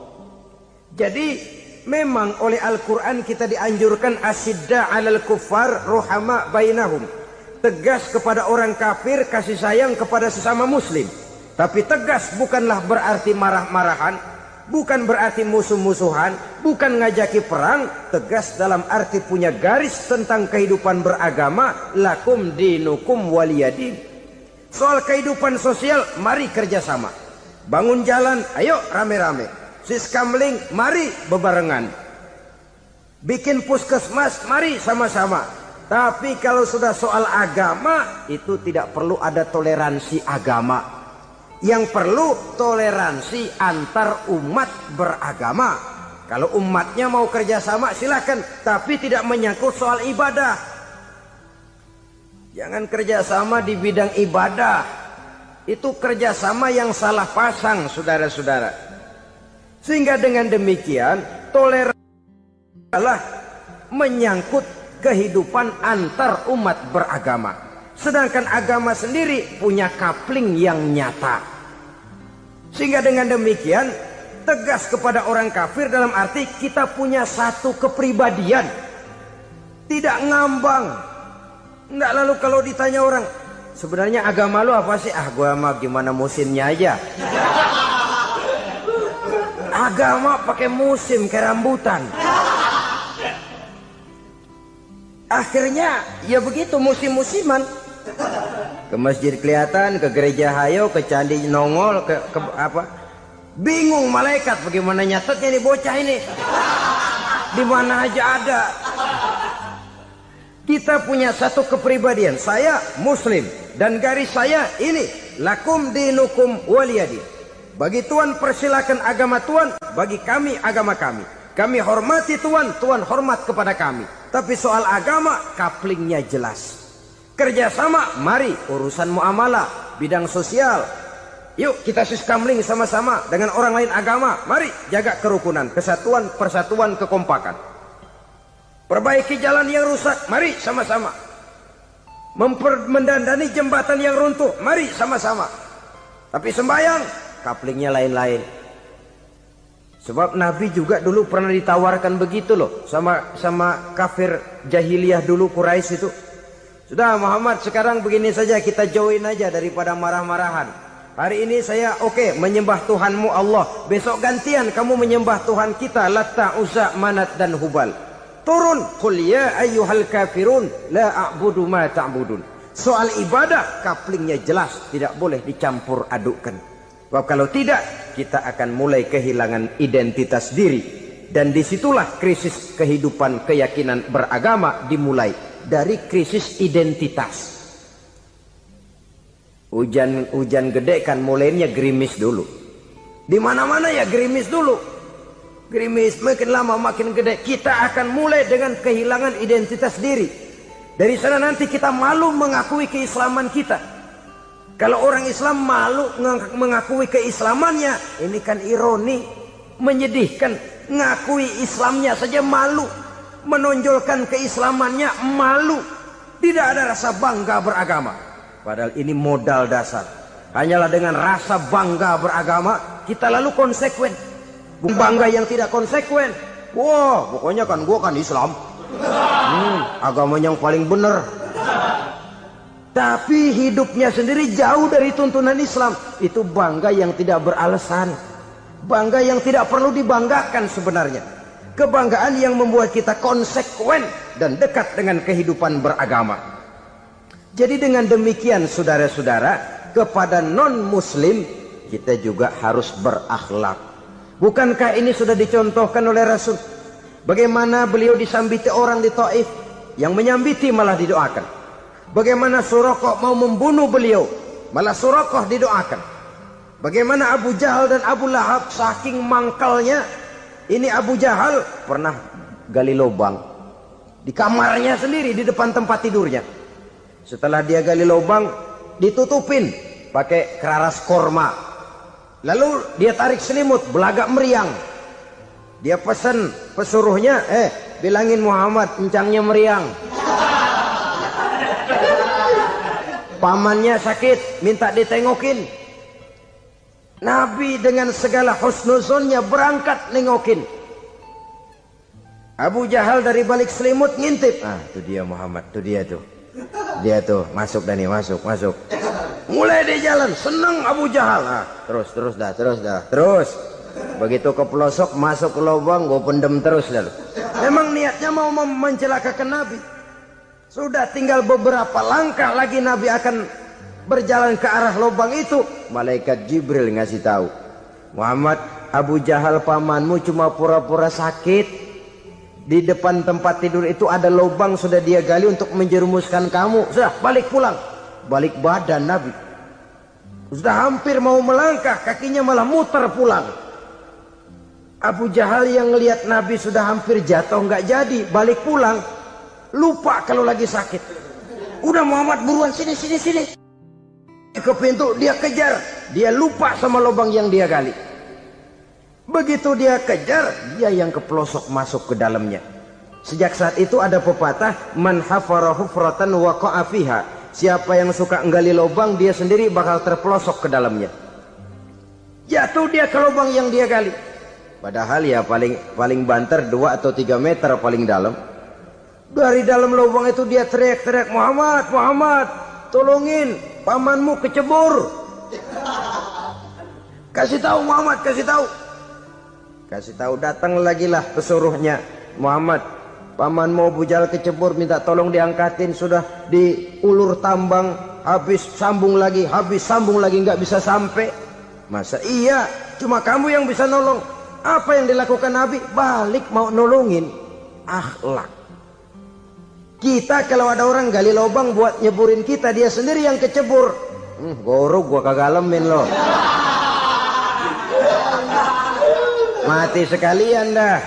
Jadi memang oleh Al-Quran kita dianjurkan asyidda 'alal kuffar ruhama bainahum. Tegas kepada orang kafir, kasih sayang kepada sesama muslim. Tapi tegas bukanlah berarti marah-marahan, bukan berarti musuh-musuhan, bukan ngajaki perang. Tegas dalam arti punya garis tentang kehidupan beragama, lakum dinukum waliyadin. Soal kehidupan sosial, mari kerjasama. Bangun jalan, ayo rame-rame. Siskamling, mari bebarengan. Bikin puskesmas, mari sama-sama. Tapi kalau sudah soal agama, itu tidak perlu ada toleransi agama. Yang perlu toleransi antar umat beragama. Kalau umatnya mau kerjasama silakan, tapi tidak menyangkut soal ibadah. Jangan kerjasama di bidang ibadah. Itu kerjasama yang salah pasang, saudara-saudara. Sehingga dengan demikian toleransi adalah menyangkut kehidupan antar umat beragama. Sedangkan agama sendiri punya kapling yang nyata. Sehingga dengan demikian tegas kepada orang kafir dalam arti kita punya satu kepribadian. Tidak ngambang. Enggak, lalu kalau ditanya orang, sebenarnya agama lu apa sih? Ah, gua mah gimana musimnya aja. Agama pakai musim kayak rambutan. Akhirnya ya begitu, musim-musiman. Ke masjid kelihatan, ke gereja hayo, ke candi nongol, ke apa? Bingung malaikat bagaimana nyatetnya nih bocah ini. Di mana aja ada. Kita punya satu kepribadian. Saya muslim dan garis saya ini, lakum dinukum waliyadin. Bagi Tuhan persilakan agama Tuhan, bagi kami agama kami. Kami hormati Tuhan, Tuhan hormat kepada kami. Tapi soal agama, kaplingnya jelas. Kerjasama, mari urusan muamalah, bidang sosial. Yuk kita siskamling sama-sama dengan orang lain agama. Mari jaga kerukunan, kesatuan, persatuan, kekompakan. Perbaiki jalan yang rusak, mari sama-sama. Mendandani jembatan yang runtuh, mari sama-sama. Tapi sembahyang, kaplingnya lain-lain. Sebab Nabi juga dulu pernah ditawarkan begitu loh sama kafir jahiliyah dulu, Quraisy itu. Sudah Muhammad, sekarang begini saja, kita join aja daripada marah-marahan. Hari ini saya oke menyembah Tuhanmu Allah, besok gantian kamu menyembah Tuhan kita Latta, Uzza, Manat dan Hubal. Turun, qul ya ayyuhal kafirun la a'budu ma ta'budun. Soal ibadah kaplingnya jelas, tidak boleh dicampur adukkan. Sebab kalau tidak, kita akan mulai kehilangan identitas diri. Dan disitulah krisis kehidupan keyakinan beragama dimulai. Dari krisis identitas. Hujan gede kan mulainya gerimis dulu. Di mana-mana ya gerimis dulu. Gerimis makin lama makin gede. Kita akan mulai dengan kehilangan identitas diri. Dari sana nanti kita malu mengakui keislaman kita. Kalau orang Islam malu mengakui keislamannya, ini kan ironi, menyedihkan. Ngakui Islamnya saja malu, menonjolkan keislamannya malu, tidak ada rasa bangga beragama. Padahal ini modal dasar. Hanyalah dengan rasa bangga beragama kita lalu konsekuen. Bangga yang tidak konsekuen, wah pokoknya kan gua kan Islam, agama yang paling benar. Tapi hidupnya sendiri jauh dari tuntunan Islam. Itu bangga yang tidak beralasan. Bangga yang tidak perlu dibanggakan sebenarnya. Kebanggaan yang membuat kita konsekuen dan dekat dengan kehidupan beragama. Jadi dengan demikian saudara-saudara, kepada non-muslim kita juga harus berakhlak. Bukankah ini sudah dicontohkan oleh Rasul? Bagaimana beliau disambiti orang di Taif, yang menyambiti malah didoakan. Bagaimana Suraqah mau membunuh beliau, malah Suraqah didoakan. Bagaimana Abu Jahal dan Abu Lahab saking mangkalnya, Ini Abu Jahal pernah gali lubang di kamarnya sendiri di depan tempat tidurnya. Setelah dia gali lubang, ditutupin pakai keraras korma. Lalu dia tarik selimut, belagak meriang. Dia pesan pesuruhnya, bilangin Muhammad encangnya meriang. Pamannya sakit, minta ditengokin. Nabi dengan segala husnuzonnya berangkat nengokin. Abu Jahal dari balik selimut ngintip. Itu dia Muhammad, itu dia tuh. Dia tuh, masuk Dani, masuk. Mulai dia jalan, senang Abu Jahal. Terus. Begitu ke pelosok, masuk ke lubang, gue pendem terus lalu. Memang niatnya mau mencelakakan Nabi. Sudah tinggal beberapa langkah lagi Nabi akan berjalan ke arah lubang itu. Malaikat Jibril ngasih tahu, Muhammad, Abu Jahal pamanmu cuma pura-pura sakit. Di depan tempat tidur itu ada lubang sudah dia gali untuk menjerumuskan kamu. Sudah balik pulang. Balik badan Nabi. Sudah hampir mau melangkah, kakinya malah muter pulang. Abu Jahal yang ngelihat Nabi sudah hampir jatuh nggak jadi, balik pulang. Lupa kalau lagi sakit. Udah Muhammad buruan sini. Ke pintu dia kejar. Dia lupa sama lubang yang dia gali. Begitu dia kejar, dia yang ke pelosok masuk ke dalamnya. Sejak saat itu ada pepatah, man hafara hufratan waqa'a fiha. Siapa yang suka nggali lubang, dia sendiri bakal terpelosok ke dalamnya. Jatuh dia ke lubang yang dia gali. Padahal ya paling banter 2 atau 3 meter paling dalam. Dari dalam lubang itu dia teriak-teriak, Muhammad, tolongin, pamanmu kecebur. Kasih tahu Muhammad, kasih tahu, datang lagi lah pesuruhnya. Muhammad, pamanmu Abu Jahal kecebur, minta tolong diangkatin. Sudah diulur tambang, habis sambung lagi, nggak bisa sampai. Masa iya, cuma kamu yang bisa nolong. Apa yang dilakukan Nabi? Balik mau nolongin. Akhlak. Kita kalau ada orang gali lubang buat nyeburin kita, dia sendiri yang kecebur. Gorok gua kagak lemin loh. Mati sekalian dah.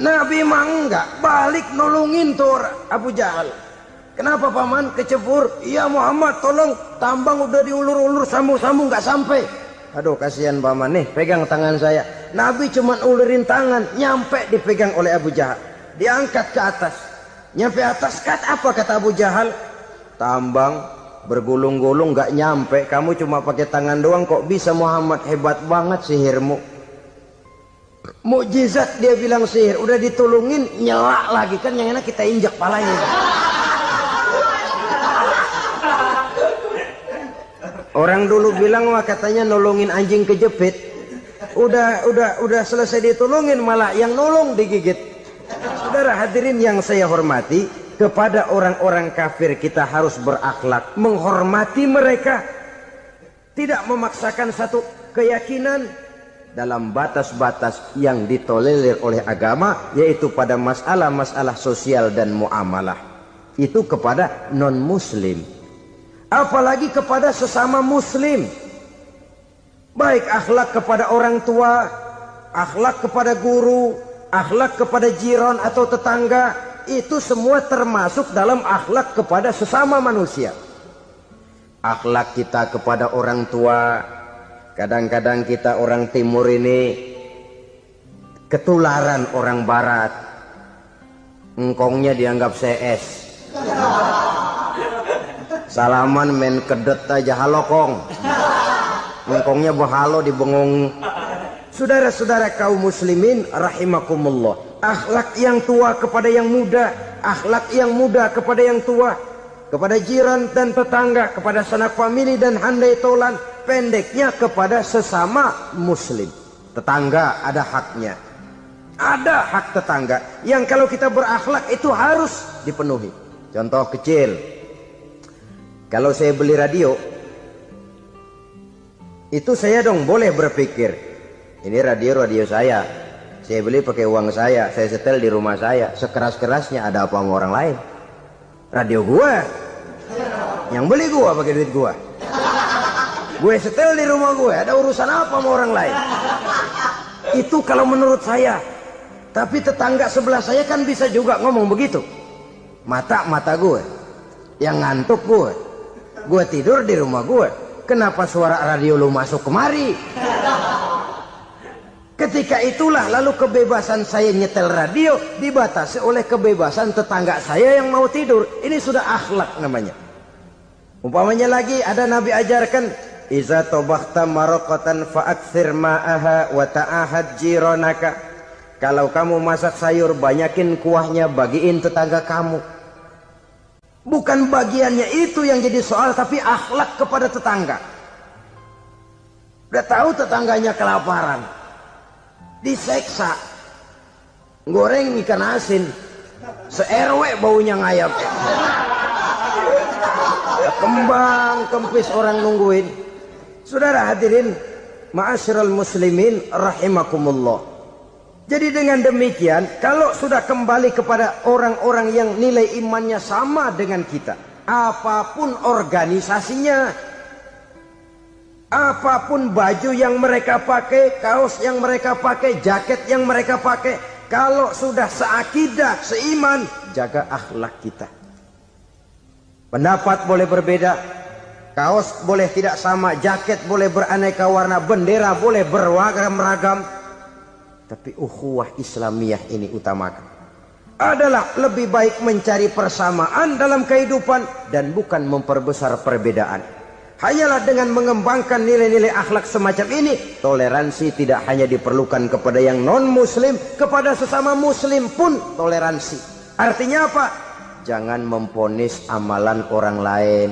Nabi mah enggak, balik nolongin tuh Abu Jahal. Kenapa paman kecebur? Iya Muhammad, tolong, tambang udah diulur-ulur, sambung-sambung nggak sampai. Aduh kasihan paman, nih pegang tangan saya. Nabi cuma ulurin tangan, nyampe dipegang oleh Abu Jahal. Diangkat ke atas. Nyampe atas, apa kata Abu Jahal? Tambang bergulung-gulung nggak nyampe, kamu cuma pakai tangan doang kok bisa Muhammad, hebat banget sihirmu. Mukjizat dia bilang sihir, udah ditolongin nyelak lagi, kan yang enak kita injak palanya. Orang dulu bilang wah katanya nolongin anjing kejepit. Udah selesai ditolongin malah yang nolong digigit. Saudara hadirin yang saya hormati, kepada orang-orang kafir kita harus berakhlak, menghormati mereka, tidak memaksakan satu keyakinan dalam batas-batas yang ditolerir oleh agama, yaitu pada masalah-masalah sosial dan muamalah. Itu kepada non-muslim, apalagi kepada sesama muslim. Baik akhlak kepada orang tua, akhlak kepada guru, akhlak kepada jiran atau tetangga, itu semua termasuk dalam akhlak kepada sesama manusia. Akhlak kita kepada orang tua, kadang-kadang kita orang timur ini ketularan orang barat. Engkongnya dianggap CS. Salaman main kedet aja, halo kong. Engkongnya berhalo di bengong. Saudara-saudara kaum muslimin rahimakumullah, akhlak yang tua kepada yang muda, akhlak yang muda kepada yang tua, kepada jiran dan tetangga, kepada sanak famili dan handai tolan, pendeknya kepada sesama muslim. Tetangga ada haknya, ada hak tetangga yang kalau kita berakhlak itu harus dipenuhi. Contoh kecil, kalau saya beli radio, itu saya dong boleh berpikir, ini radio saya beli pakai uang saya setel di rumah saya, sekeras-kerasnya ada apa sama orang lain? Radio gua, yang beli gua pakai duit gua, gue setel di rumah gue, ada urusan apa sama orang lain? Itu kalau menurut saya. Tapi tetangga sebelah saya kan bisa juga ngomong begitu. Mata gue yang ngantuk gue tidur di rumah gue. Kenapa suara radio lu masuk kemari? Ketika itulah lalu kebebasan saya nyetel radio dibatasi oleh kebebasan tetangga saya yang mau tidur. Ini sudah akhlak namanya. Umpamanya lagi ada Nabi ajarkan, iza tobakhta maraqatan fa'akthir ma'aha wa ta'ahad jiranaka. Kalau kamu masak sayur, banyakin kuahnya, bagiin tetangga kamu. Bukan bagiannya itu yang jadi soal, tapi akhlak kepada tetangga. Udah tahu tetangganya kelaparan, diseksa, goreng ikan asin, se-RW baunya ngayap. Kembang kempis orang nungguin. Saudara hadirin, ma'asyiral muslimin rahimakumullah. Jadi dengan demikian, kalau sudah kembali kepada orang-orang yang nilai imannya sama dengan kita, apapun organisasinya, apapun baju yang mereka pakai, kaos yang mereka pakai, jaket yang mereka pakai, kalau sudah seakidah, seiman, jaga akhlak kita. Pendapat boleh berbeda, kaos boleh tidak sama, jaket boleh beraneka warna, bendera boleh beragam-ragam. Tapi ukhuwah Islamiyah ini utamakan. Adalah lebih baik mencari persamaan dalam kehidupan dan bukan memperbesar perbedaan. Hanyalah dengan mengembangkan nilai-nilai akhlak semacam ini, toleransi tidak hanya diperlukan kepada yang non-muslim, kepada sesama muslim pun toleransi. Artinya apa? Jangan memponis amalan orang lain.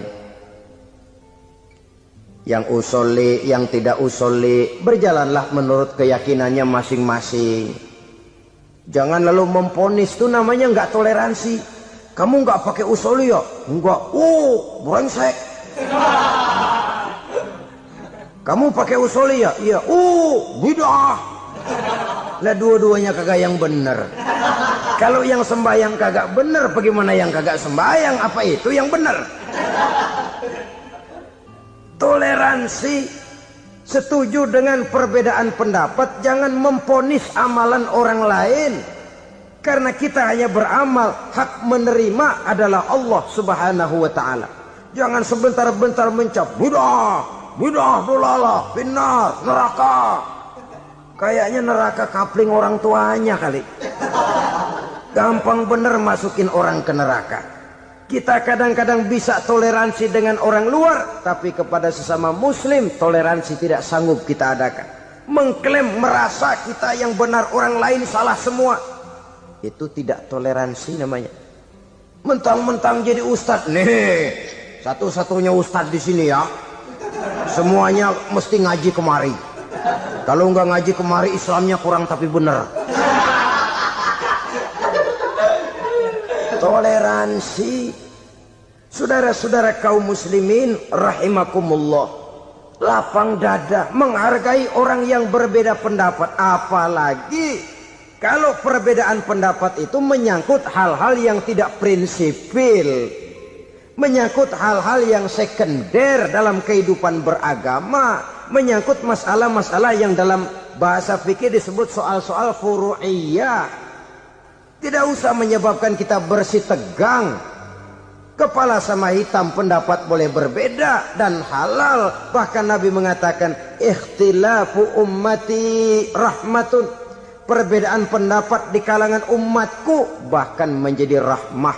Yang usoli, yang tidak usoli, berjalanlah menurut keyakinannya masing-masing. Jangan lalu memponis, itu namanya nggak toleransi. Kamu nggak pakai usoli ya? Enggak. Brengsek. Kamu pakai usoli ya? Iya. Bidah. Lah dua-duanya kagak yang bener. Kalau yang sembahyang kagak bener, bagaimana yang kagak sembahyang? Apa itu yang bener? Toleransi, setuju dengan perbedaan pendapat, jangan memponis amalan orang lain. Karena kita hanya beramal, hak menerima adalah Allah Subhanahu wa ta'ala. Jangan sebentar-bentar mencap, bidah, dolalah, finnar, neraka. Kayaknya neraka kapling orang tuanya kali. Gampang bener masukin orang ke neraka. Kita kadang-kadang bisa toleransi dengan orang luar, tapi kepada sesama muslim toleransi tidak sanggup kita adakan. Mengklaim merasa kita yang benar, orang lain salah semua, itu tidak toleransi namanya. Mentang-mentang jadi ustadz, nih satu-satunya ustadz di sini ya, semuanya mesti ngaji kemari. Kalau nggak ngaji kemari Islamnya kurang tapi benar. Toleransi. Saudara-saudara kaum muslimin rahimakumullah, lapang dada menghargai orang yang berbeda pendapat, apalagi kalau perbedaan pendapat itu menyangkut hal-hal yang tidak prinsipil, menyangkut hal-hal yang sekunder dalam kehidupan beragama, menyangkut masalah-masalah yang dalam bahasa fikih disebut soal-soal furu'iyah. Tidak usah menyebabkan kita bersih tegang. Kepala sama hitam pendapat boleh berbeda dan halal. Bahkan Nabi mengatakan, ikhtilafu ummati rahmatun. Perbedaan pendapat di kalangan umatku bahkan menjadi rahmah.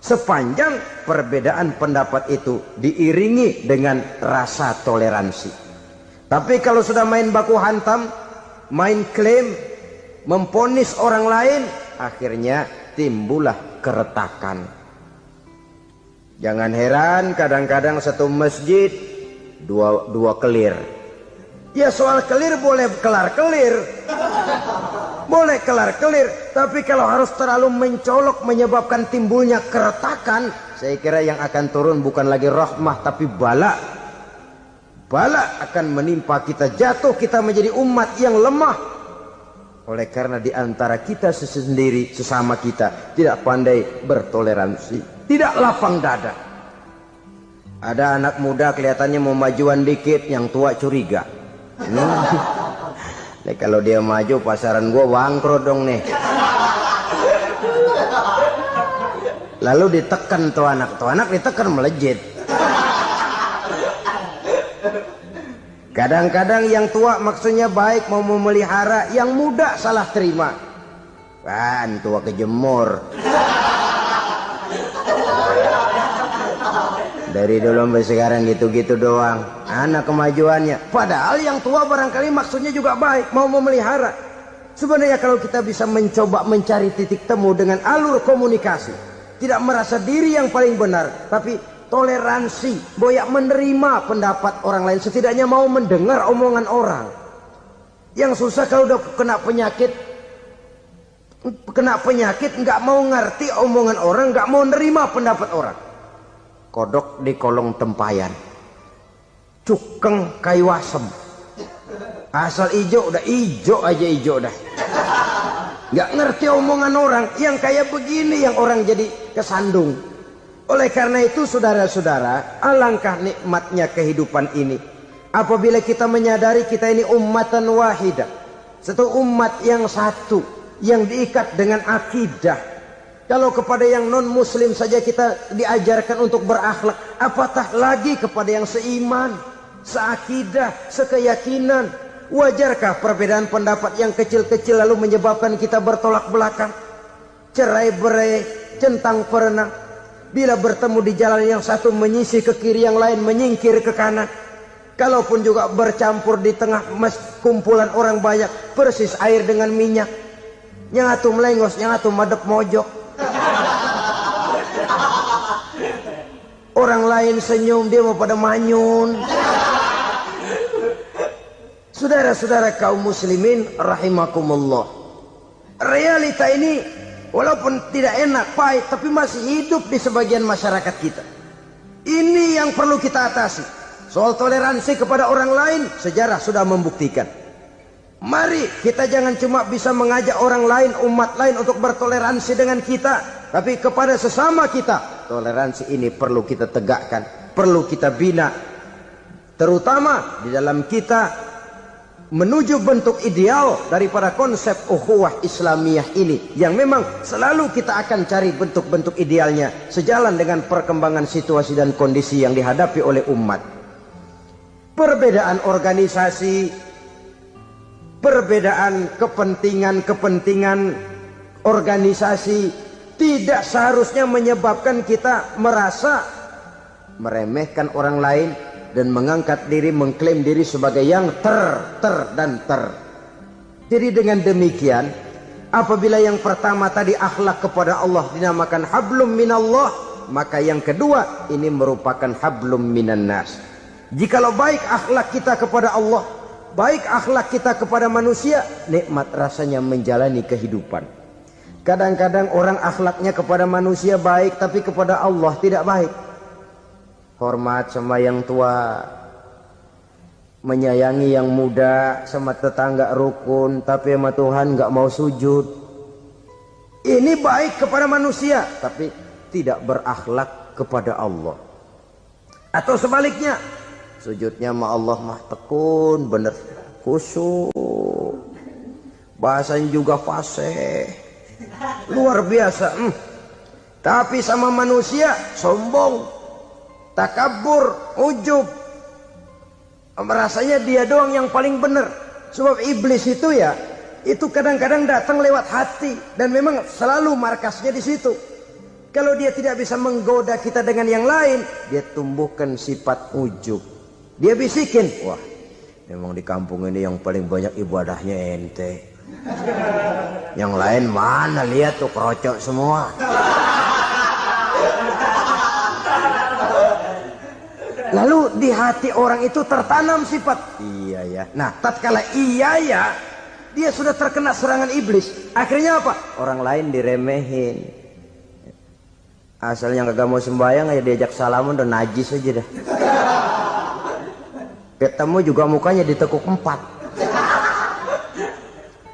Sepanjang perbedaan pendapat itu diiringi dengan rasa toleransi. Tapi kalau sudah main baku hantam, main klaim, memponis orang lain, akhirnya timbullah keretakan. Jangan heran kadang-kadang satu masjid dua kelir. Ya soal kelir boleh kelar-kelir, boleh kelar-kelir, tapi kalau harus terlalu mencolok menyebabkan timbulnya keretakan, saya kira yang akan turun bukan lagi rahmah tapi bala. Bala akan menimpa kita, jatuh kita menjadi umat yang lemah. Oleh karena di antara kita sendiri, sesama kita tidak pandai bertoleransi, tidak lapang dada. Ada anak muda kelihatannya mau majuan dikit, yang tua curiga. Nih, kalau dia maju pasaran gua bangkrut dong nih. Lalu ditekan tuh anak ditekan melejit. Kadang-kadang yang tua maksudnya baik mau memelihara, yang muda salah terima. Kan tua kejemur. Dari dulu sampai sekarang gitu-gitu doang. Anak kemajuannya. Padahal yang tua barangkali maksudnya juga baik, mau memelihara. Sebenarnya kalau kita bisa mencoba mencari titik temu dengan alur komunikasi, tidak merasa diri yang paling benar, tapi toleransi, boyak menerima pendapat orang lain, setidaknya mau mendengar omongan orang. Yang susah kalau udah kena penyakit nggak mau ngerti omongan orang, nggak mau nerima pendapat orang. Kodok di kolong tempayan, cukeng kayu asem, asal ijo udah ijo aja ijo dah. Nggak ngerti omongan orang, yang kayak begini yang orang jadi kesandung. Oleh karena itu saudara-saudara, alangkah nikmatnya kehidupan ini apabila kita menyadari kita ini ummatan wahidah, satu umat yang satu, yang diikat dengan akidah. Kalau kepada yang non muslim saja kita diajarkan untuk berakhlak, apatah lagi kepada yang seiman, seakidah, sekeyakinan. Wajarkah perbedaan pendapat yang kecil-kecil lalu menyebabkan kita bertolak belakang, cerai-berai, centang perenang? Bila bertemu di jalan yang satu menyisi ke kiri, yang lain menyingkir ke kanan. Kalaupun juga bercampur di tengah kumpulan orang banyak, persis air dengan minyak. Yang atu melengos, yang atu madep mojok. Orang lain senyum, dia mau pada manyun. Saudara-saudara kaum muslimin rahimakumullah, realita ini walaupun tidak enak, pahit, tapi masih hidup di sebagian masyarakat kita. Ini yang perlu kita atasi. Soal toleransi kepada orang lain, sejarah sudah membuktikan. Mari kita jangan cuma bisa mengajak orang lain, umat lain untuk bertoleransi dengan kita, tapi kepada sesama kita. Toleransi ini perlu kita tegakkan, perlu kita bina, terutama di dalam kita menuju bentuk ideal daripada konsep ukhuwah Islamiyah ini, yang memang selalu kita akan cari bentuk-bentuk idealnya sejalan dengan perkembangan situasi dan kondisi yang dihadapi oleh umat. Perbedaan organisasi, perbedaan kepentingan organisasi tidak seharusnya menyebabkan kita merasa meremehkan orang lain dan mengangkat diri, mengklaim diri sebagai yang ter. Jadi dengan demikian, apabila yang pertama tadi akhlak kepada Allah dinamakan hablum minallah, maka yang kedua ini merupakan hablum minan nas. Jikalau baik akhlak kita kepada Allah, baik akhlak kita kepada manusia, nikmat rasanya menjalani kehidupan. Kadang-kadang orang akhlaknya kepada manusia baik, tapi kepada Allah tidak baik. Hormat sama yang tua, menyayangi yang muda, sama tetangga rukun, tapi sama Tuhan nggak mau sujud. Ini baik kepada manusia, tapi tidak berakhlak kepada Allah. Atau sebaliknya, sujudnya sama Allah mah tekun, bener, khusyuk, bahasanya juga fasih, luar biasa. Tapi sama manusia sombong, takabur, ujub, merasanya dia doang yang paling benar. Sebab iblis itu ya, itu kadang-kadang datang lewat hati, dan memang selalu markasnya di situ. Kalau dia tidak bisa menggoda kita dengan yang lain, dia tumbuhkan sifat ujub. Dia bisikin, wah memang di kampung ini yang paling banyak ibadahnya ente. Yang lain mana, lihat tuh kerocok semua. Lalu di hati orang itu tertanam sifat iya ya. Nah, tatkala iya ya, dia sudah terkena serangan iblis. Akhirnya apa? Orang lain diremehin. Asalnya kagak mau sembahyang aja diajak salaman udah najis aja dah. Ketemu juga mukanya ditekuk 4.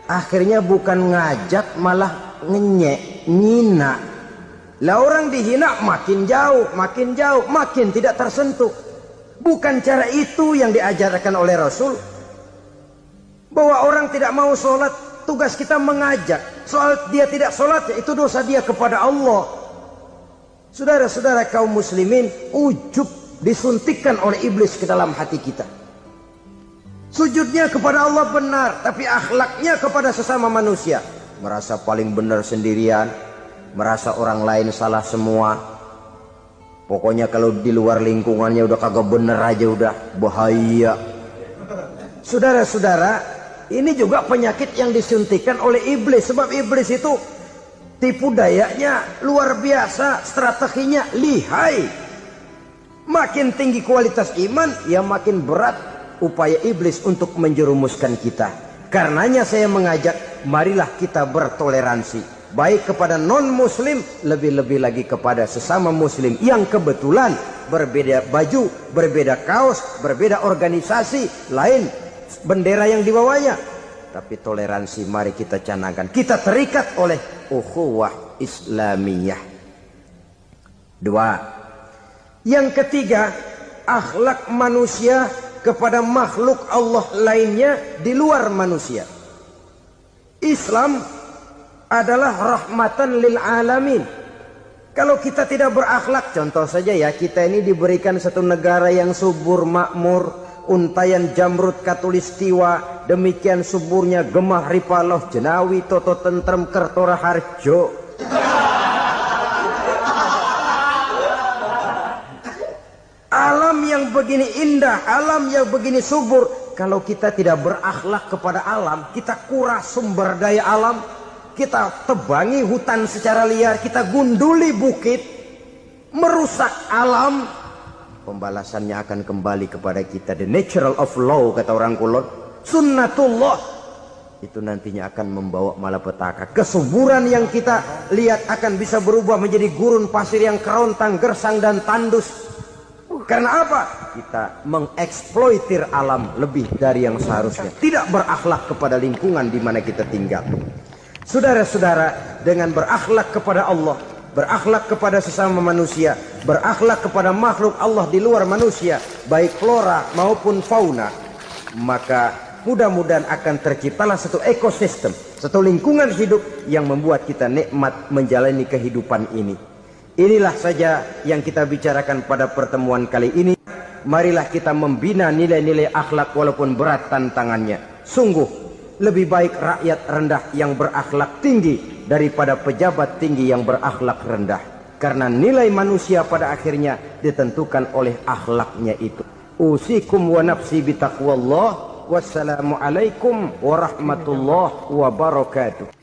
Akhirnya bukan ngajak malah ngenyek, nyina. Lah orang dihina makin jauh, makin tidak tersentuh. Bukan cara itu yang diajarkan oleh Rasul. Bahwa orang tidak mau sholat, tugas kita mengajak. Soal dia tidak sholat, ya itu dosa dia kepada Allah. Saudara-saudara kaum muslimin, ujub disuntikkan oleh iblis ke dalam hati kita. Sujudnya kepada Allah benar, tapi akhlaknya kepada sesama manusia. Merasa paling benar sendirian, merasa orang lain salah semua. Pokoknya kalau di luar lingkungannya udah kagak bener aja udah bahaya. Saudara-saudara, ini juga penyakit yang disuntikan oleh iblis. Sebab iblis itu tipu dayanya luar biasa, strateginya lihai. Makin tinggi kualitas iman, ya makin berat upaya iblis untuk menjerumuskan kita. Karenanya saya mengajak, marilah kita bertoleransi, baik kepada non muslim, lebih-lebih lagi kepada sesama muslim yang kebetulan berbeda baju, berbeda kaos, berbeda organisasi, lain bendera yang dibawanya. Tapi toleransi mari kita canangkan. Kita terikat oleh ukhuwah Islamiyah. 2. Yang ketiga, akhlak manusia kepada makhluk Allah lainnya di luar manusia. Islam adalah rahmatan lil alamin. Kalau kita tidak berakhlak, contoh saja ya, kita ini diberikan satu negara yang subur makmur, untayan jamrut katulistiwa, demikian suburnya gemah ripaloh jenawi toto tentrem kertora harjo. Alam yang begini indah, alam yang begini subur, kalau kita tidak berakhlak kepada alam, kita kuras sumber daya alam, kita tebangi hutan secara liar, kita gunduli bukit, merusak alam, pembalasannya akan kembali kepada kita. The natural of law, kata orang Kulon, sunnatullah, itu nantinya akan membawa malapetaka. Kesuburan yang kita lihat akan bisa berubah menjadi gurun pasir yang kerontang, gersang dan tandus. Karena apa? Kita mengeksploitir alam lebih dari yang seharusnya. Tidak berakhlak kepada lingkungan di mana kita tinggal. Saudara-saudara, dengan berakhlak kepada Allah, berakhlak kepada sesama manusia, berakhlak kepada makhluk Allah di luar manusia, baik flora maupun fauna, maka mudah-mudahan akan terciptalah satu ekosistem, satu lingkungan hidup yang membuat kita nikmat menjalani kehidupan ini. Inilah saja yang kita bicarakan pada pertemuan kali ini. Marilah kita membina nilai-nilai akhlak walaupun berat tantangannya. Sungguh lebih baik rakyat rendah yang berakhlak tinggi daripada pejabat tinggi yang berakhlak rendah. Karena nilai manusia pada akhirnya ditentukan oleh akhlaknya itu. Usikum wa nafsi bitaqwallah. Wassalamualaikum warahmatullahi wabarakatuh.